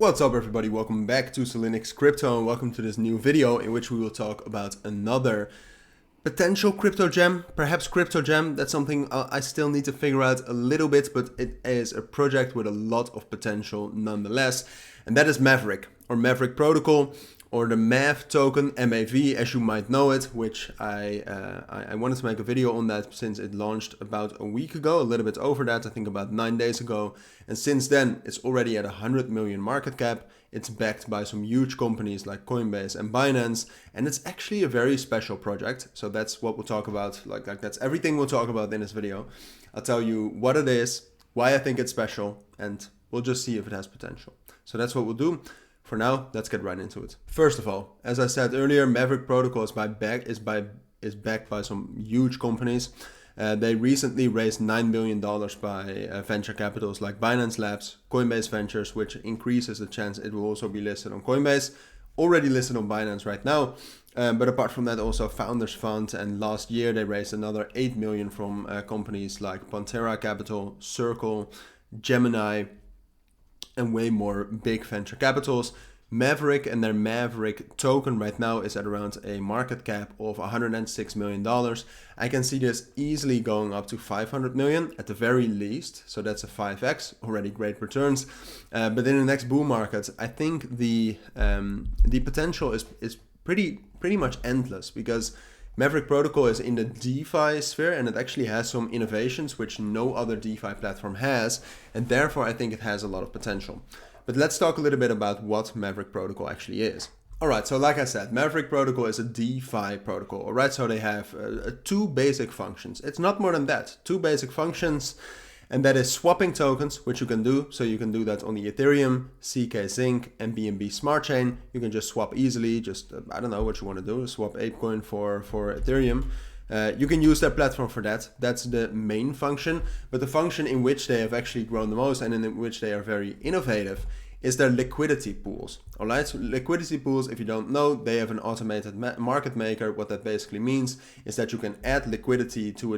What's up everybody, welcome back to Cilinix Crypto and welcome to this new video in which we will talk about another potential crypto gem, perhaps crypto gem. That's something I still need to figure out a little bit, but it is a project with a lot of potential nonetheless. And that is Maverick or Maverick Protocol, or the MAV token, MAV as you might know it, which I wanted to make a video on that since it launched about a week ago, a little bit over that, I think about 9 days ago. And since then, it's already at 100 million market cap. It's backed by some huge companies like Coinbase and Binance, and it's actually a very special project. So that's what we'll talk about, like that's everything we'll talk about in this video. I'll tell you what it is, why I think it's special, and we'll just see if it has potential. So that's what we'll do. For now, let's get right into it. First of all, as I said earlier, Maverick Protocol is backed by some huge companies. They recently raised $9 billion by venture capitals like Binance Labs, Coinbase Ventures, which increases the chance it will also be listed on Coinbase. Already listed on Binance right now. But apart from that, also Founders Fund, and last year they raised another 8 million from companies like Pantera Capital, Circle, Gemini, and way more big venture capitals. Maverick and their Maverick token right now is at around a market cap of $106 million. I can see this easily going up to 500 million at the very least. So that's a 5x, already great returns. But in the next bull market, I think the potential is pretty much endless, because Maverick Protocol is in the DeFi sphere and it actually has some innovations which no other DeFi platform has, and therefore I think it has a lot of potential. But let's talk a little bit about what Maverick Protocol actually is. Alright, so like I said, Maverick Protocol is a DeFi protocol, alright? So they have two basic functions. It's not more than that, two basic functions. And that is swapping tokens, which you can do. So you can do that on the Ethereum, CK Sync, and BNB Smart Chain. You can just swap easily, just, I don't know what you want to do, swap ApeCoin for Ethereum. You can use their platform for that. That's the main function. But the function in which they have actually grown the most and in which they are very innovative is their liquidity pools. All right, so liquidity pools, if you don't know, they have an automated market maker. What that basically means is that you can add liquidity to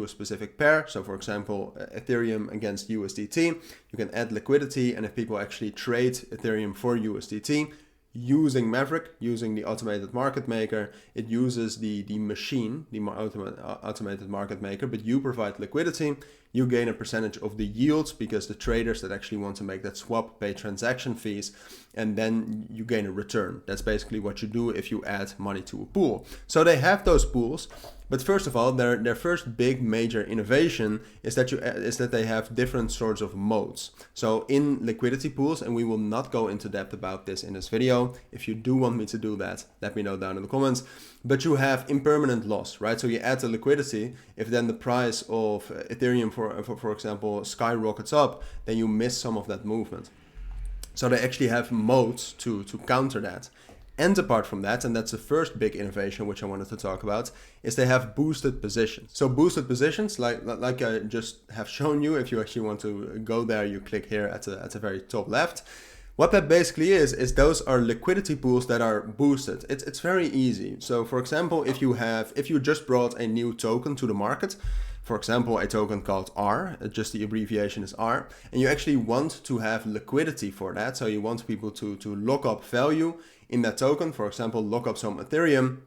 a specific pair. So for example, Ethereum against USDT, you can add liquidity, and if people actually trade Ethereum for USDT, using Maverick, using the automated market maker, it uses the machine, the automated market maker, but you provide liquidity, you gain a percentage of the yields because the traders that actually want to make that swap pay transaction fees, and then you gain a return. That's basically what you do if you add money to a pool. So they have those pools, but first of all, their first big major innovation is that they have different sorts of modes. So in liquidity pools, and we will not go into depth about this in this video. If you do want me to do that, let me know down in the comments. But you have impermanent loss, right? So you add the liquidity. If then the price of Ethereum, for example, skyrockets up, then you miss some of that movement. So they actually have modes to counter that. And apart from that, and that's the first big innovation which I wanted to talk about, is they have boosted positions. So boosted positions, like I just have shown you, if you actually want to go there, you click here at the very top left. What that basically is those are liquidity pools that are boosted. It's very easy. So for example, if you just brought a new token to the market, for example, a token called R, just the abbreviation is R, and you actually want to have liquidity for that. So you want people to lock up value in that token, for example, lock up some Ethereum,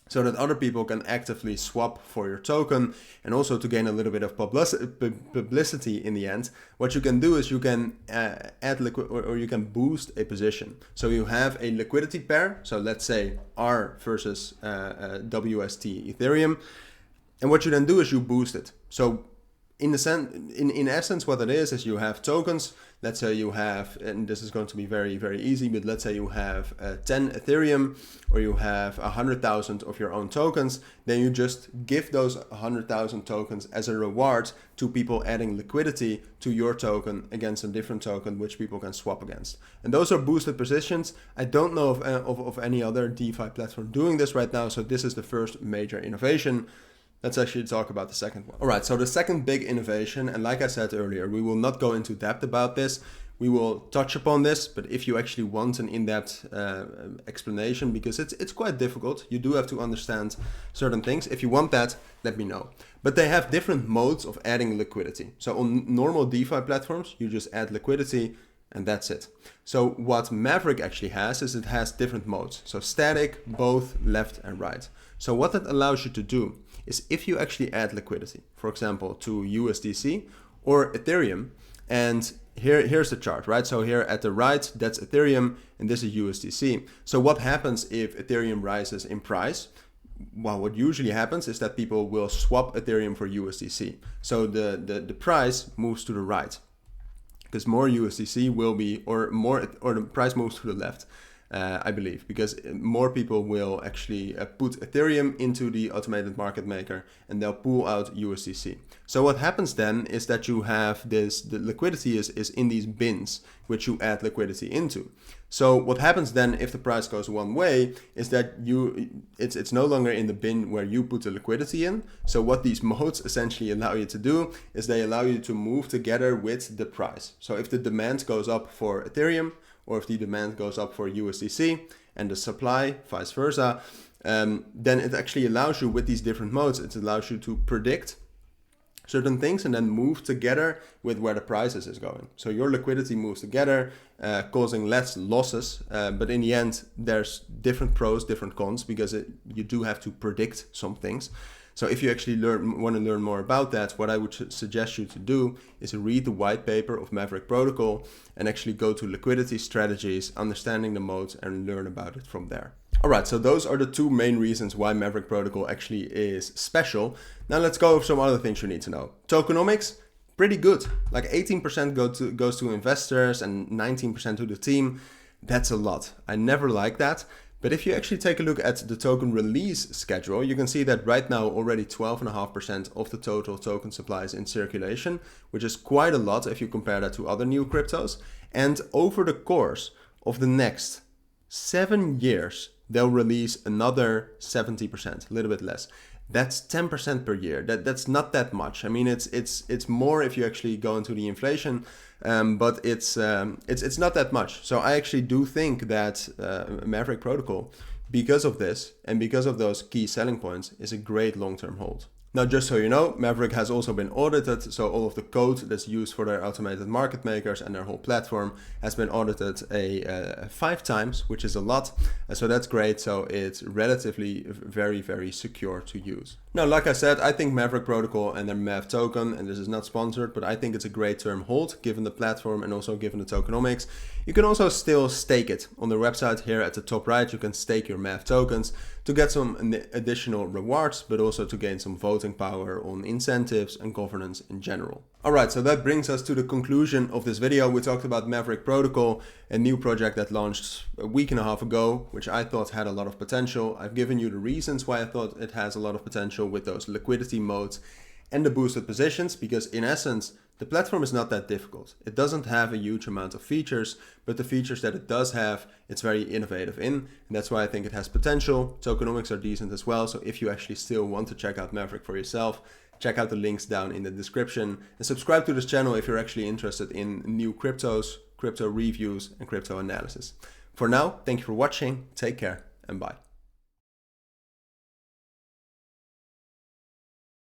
so that other people can actively swap for your token, and also to gain a little bit of publicity in the end. What you can do is you can add liquid, or you can boost a position. So you have a liquidity pair. So let's say R versus WST Ethereum. And what you then do is you boost it. So in essence, what it is you have tokens. Let's say you have, and this is going to be very, very easy, but let's say you have 10 Ethereum, or you have 100,000 of your own tokens. Then you just give those 100,000 tokens as a reward to people adding liquidity to your token against a different token, which people can swap against. And those are boosted positions. I don't know of any other DeFi platform doing this right now. So this is the first major innovation. Let's actually talk about the second one. All right, so the second big innovation, and like I said earlier, we will not go into depth about this. We will touch upon this, but if you actually want an in-depth explanation, because it's quite difficult, you do have to understand certain things. If you want that, let me know. But they have different modes of adding liquidity. So on normal DeFi platforms, you just add liquidity and that's it. So what Maverick actually has is it has different modes. So static, both left and right. So what that allows you to do is if you actually add liquidity, for example, to USDC or Ethereum, and here's the chart, right? So here at the right, that's Ethereum, and this is USDC. So what happens if Ethereum rises in price? Well, what usually happens is that people will swap Ethereum for USDC. So the price moves to the right, because more USDC will be, or the price moves to the left, I believe, because more people will actually put Ethereum into the automated market maker and they'll pull out USDC. So what happens then is that you have this, the liquidity is in these bins, which you add liquidity into. So what happens then if the price goes one way is that it's no longer in the bin where you put the liquidity in. So what these modes essentially allow you to do is they allow you to move together with the price. So if the demand goes up for Ethereum, or if the demand goes up for USDC and the supply vice versa, then it actually allows you, with these different modes, it allows you to predict certain things and then move together with where the prices is going. So your liquidity moves together, causing less losses, but in the end there's different pros, different cons, because you do have to predict some things. So if you actually want to learn more about that, what I would suggest you to do is read the white paper of Maverick Protocol and actually go to liquidity strategies, understanding the modes, and learn about it from there. All right, so those are the two main reasons why Maverick Protocol actually is special. Now let's go over some other things you need to know. Tokenomics, pretty good. Like 18% goes to investors and 19% to the team. That's a lot. I never like that. But if you actually take a look at the token release schedule, you can see that right now already 12.5% of the total token supply is in circulation, which is quite a lot if you compare that to other new cryptos. And over the course of the next 7 years, they'll release another 70%, a little bit less. That's 10% per year. That's not that much. I mean, it's more if you actually go into the inflation, but it's not that much. So I actually do think that Maverick Protocol, because of this and because of those key selling points, is a great long-term hold. Now, just so you know, Maverick has also been audited, so all of the code that's used for their automated market makers and their whole platform has been audited 5 times, which is a lot. So that's great. So it's relatively very, very secure to use. Now, like I said, I think Maverick Protocol and their MAV token, and this is not sponsored, but I think it's a great term hold given the platform and also given the tokenomics. You can also still stake it on their website. Here at the top right, you can stake your MAV tokens to get some additional rewards, but also to gain some voting power on incentives and governance in general. Alright, so that brings us to the conclusion of this video. We talked about Maverick Protocol, a new project that launched a week and a half ago, which I thought had a lot of potential. I've given you the reasons why I thought it has a lot of potential with those liquidity modes and the boosted positions, because in essence, the platform is not that difficult. It doesn't have a huge amount of features, but the features that it does have, it's very innovative in, and that's why I think it has potential. Tokenomics are decent as well, so if you actually still want to check out Maverick for yourself, check out the links down in the description, and subscribe to this channel if you're actually interested in new cryptos, crypto reviews, and crypto analysis. For now, thank you for watching, take care, and bye.